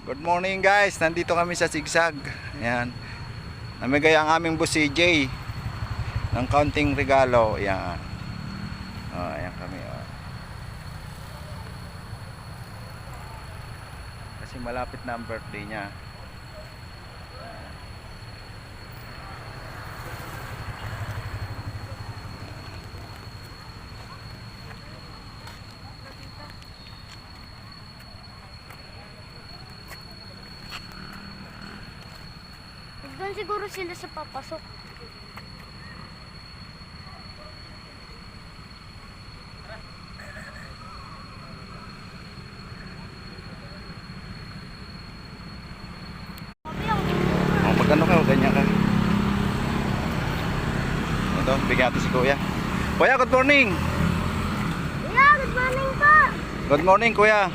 Good morning guys, nandito kami sa Sigsag. Ayan. Namigay ang aming boss si Jay ng kaunting regalo. Ayan. Oh, ayan kami. Oh. Kasi malapit na ang birthday niya. Doon siguro sila sa papasok. Oh, magkano ka? Ganyan ka. Ito, bigyan natin si Kuya. Kuya, good morning! Yeah, good morning po! Good morning, Kuya.